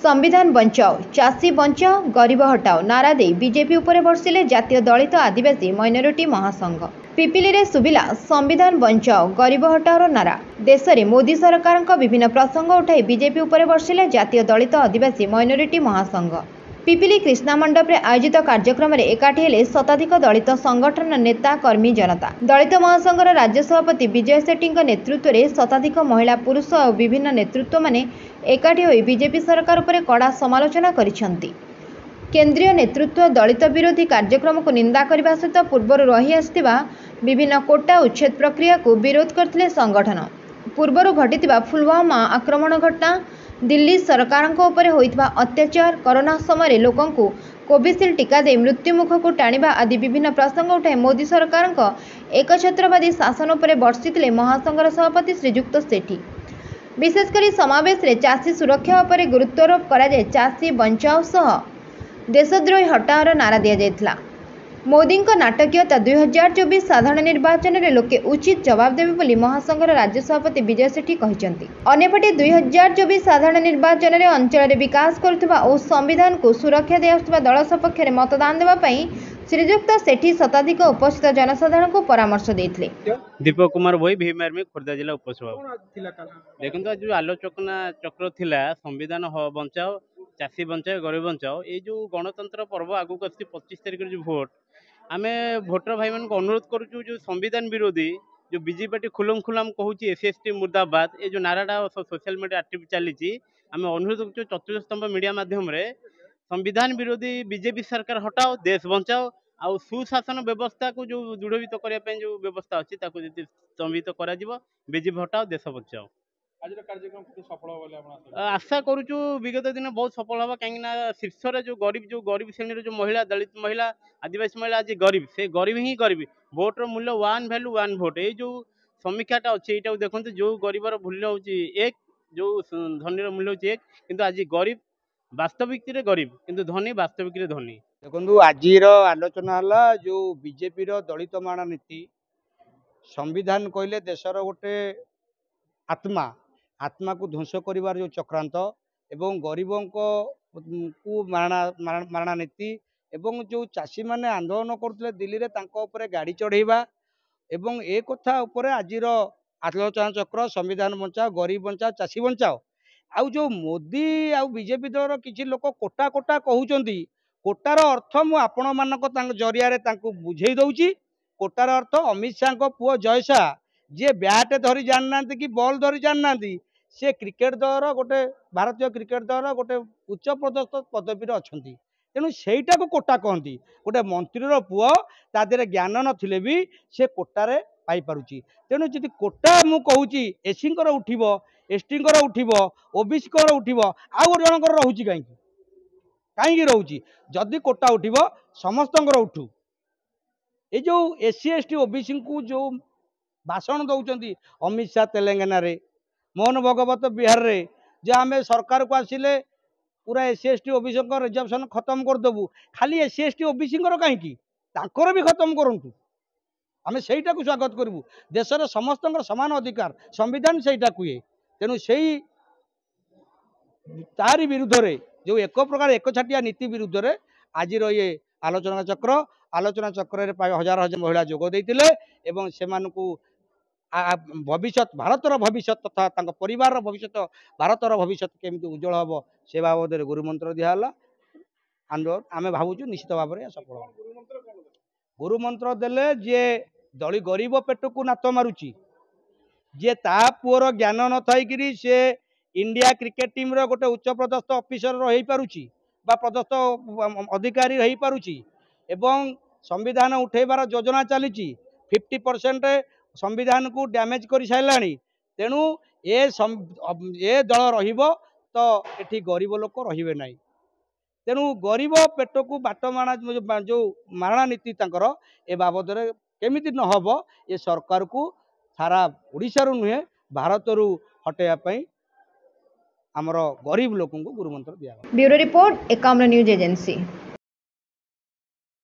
संविधान बचाओ चाषी बचाओ गरीब हटाओ नारा दे बीजेपी उपरे बर्षिले जातीय दलित आदिवासी माइनोरिटी महासंघ। पिपिली रे सुबिला संविधान बचाओ गरीब हटाओ नारा। देश में मोदी सरकार विभिन्न प्रसंग उठाई बीजेपी उपरे बर्षिले जातीय दलित आदिवासी माइनोरिटी महासंघ। पिपिली कृष्णा मंडप रे आयोजित कार्यक्रम में एकाठी हेले शताधिक दलित संगठन नेता कर्मी जनता। दलित महासंघर राज्य सभापति विजय सेट्टी नेतृत्व में शताधिक महिला पुरुष और विभिन्न नेतृत्व माने एकाठी होई बीजेपी सरकार उपरे कड़ा समालोचना करिसेंती। केंद्रीय नेतृत्व दलित विरोधी कार्यक्रम को निंदा करने सहित पूर्व रही आसथिबा विभिन्न कोटा उच्छेद प्रक्रिया को विरोध करथिले संगठन। पूर्व घटिथिबा पुलवामा आक्रमण घटना, दिल्ली सरकार उपरे होइथिबा अत्याचार, कोरोना समय लोकंकु कोविशील्ड टीका दे मृत्युमुख को टाणिबा आदि विभिन्न प्रसंग उठाई मोदी सरकार एकछत्रवादी शासन उपरे बर्षिथिले महासंघर सभापति श्रीजुक्त सेठी। विशेषकर समावेश रे चाषी सुरक्षा उपरे गुरुत्वारोप कराଯାए चाषी बचाओ सह देशद्रोही हटाओर नारा दिया जायथिला। मोदी नाटकीयता 2024 साधारण निर्वाचन में लोके उचित जवाब देवे बोली महासंघर राज्य सभापति विजय सेठी कहते। अन्यपटे 2024 साधारण निर्वाचन में अंचल विकास करुवा और संविधान को सुरक्षा दे दल सपक्ष में मतदान देवाई श्रीजुक्त सेठी शताधिक उपस्थित जनसाधारण को परामर्श देते। दीपक कुमार भई भीमार्मी खोर्धा जिला उपसभापति। देखो आज जो आलोचना चक्र थिला संविधान बचाओ चाषी बचाओ गरीब बचाओ ये जो गणतंत्र पर्व आगू 25 तारिख जो भोट आमे भोटर भाई मान को अनुरोध करूँ जो संविधान विरोधी जो बीजेपी पार्टी खुलम खुलाम कहूँ एससी मुर्दाबाद ये जो नाराटा सोशल मीडिया एक्टिव चली आम अनुरोध कर चतुर्थ स्तंभ मीडिया माध्यम संविधान विरोधी बीजेपी सरकार हटाओ देश बचाओ आउ सुशासन व्यवस्था को जो दृढ़ीभूत करने जो व्यवस्था अच्छी स्तंभित कर बीजेपी हटाओ देश बचाओ। आज कार्यक्रम सफल आशा करूँ विगत दिन बहुत सफल हम कहीं शीर्ष जो गरीब श्रेणी जो महिला दलित महिला आदिवासी महिला आज गरीब से गरीब ही गरीब भोटर मूल्य वन वैल्यू वन भोट ये जो समीक्षाटा अच्छे यहाँ देखते जो गरीबर मूल्य हूँ एक जो धनी मूल्य हूँ एक किंतु आज गरीब वास्तविक गरीब किंतु धनी वास्तविक धनी। देखो आज आलोचना है जो बीजेपी दलित माण नीति संविधान कहले देशर गोटे आत्मा आत्मा को ध्वंस करिवार जो चक्रांत एवं गरीबों को मारणा नीति एवं जो चाषी माने आंदोलन करते दिल्ली रे तांको उपरे गाड़ी चढ़ेवा एवं ए कथा उपरे आजिर आलोचना चक्र संविधान बचाओ गरीब बचाओ चाषी बचाओ आउ जो मोदी आउ बीजेपी दल किसी लोक कोटा कोटा कहउचंदी कोटार अर्थ मु आपण मानक जरिया रे तांको बुझेई दउची। कोटार अर्थ अमित शाह को पुओ जय शाह जी बैट धरी जानना कि बॉल धरी जानना सी क्रिकेट दल गोटे भारतीय क्रिकेट दल गोटे उच्च पदस्थ पदवी अच्छा तेणु सहीटा को कोटा कहती गोटे मंत्री पुओ तादे ज्ञान नथिले भी से कोटारे पाई पारुची। तेणु जी कोटा मु कहूँ एससी उठिब एसटी उठिब ओबीसी उठिब आउ गोटे जनकर रोचे कहीं रोचे जदि कोटा उठिब समस्त उठू ये जो एससी एसटी ओबीसी को जो भाषण दौरान अमित शाह तेलंगाना रे मोहन भगवत बिहार रे जे आम सरकार को आसिले पूरा एससी एसटी ओबीसी रिजर्वेशन खत्म करदेबू खाली एससी एसटी ओबीसी कहीं भी खत्म करूँ आम सहीटा को स्वागत करूँ। देशर समस्त समान अधिकार संविधान सहीटा कहे तेणु से तारी विरुद्ध रे जो एक प्रकार एक छाटिया नीति विरुद्ध रे आज ये आलोचना चक्र प्राय हजार हजार महिला जोग देते एवं से भविष्य भारतर भविष्य तथा परिवार भविष्य भारतर भविष्य केमी उज्जवल हम से बाबद गुरुमंत्र दिहला आंदोलन आम भावुँ निश्चित भाव में सफल। गुरुमंत्र देले जे दली गरीब पेट को नात मारुची जे ता पुअर ज्ञान न थी से इंडिया क्रिकेट टीम रो गोटे उच्च पदस्थ ऑफिसर रही पारुची बा पदस्थ अधिकारी रही पारुची एवं संविधान उठेबार योजना चली 50% संविधान को डैमेज कर सारे तेणु ए दल रहिबो तो एठी गरीब लोक रहिबे नाही तेणु गरीब पेट को बाट मारणा जो मारणा नीति तांकर ए बाबद केमिति न हबो ए सरकार को सारा ओडिशा रु नुहे भारत रु हटेया पई हमर गरीब लोकन को गुरुमंत्र दिया। Bureau report Ekamra news agency.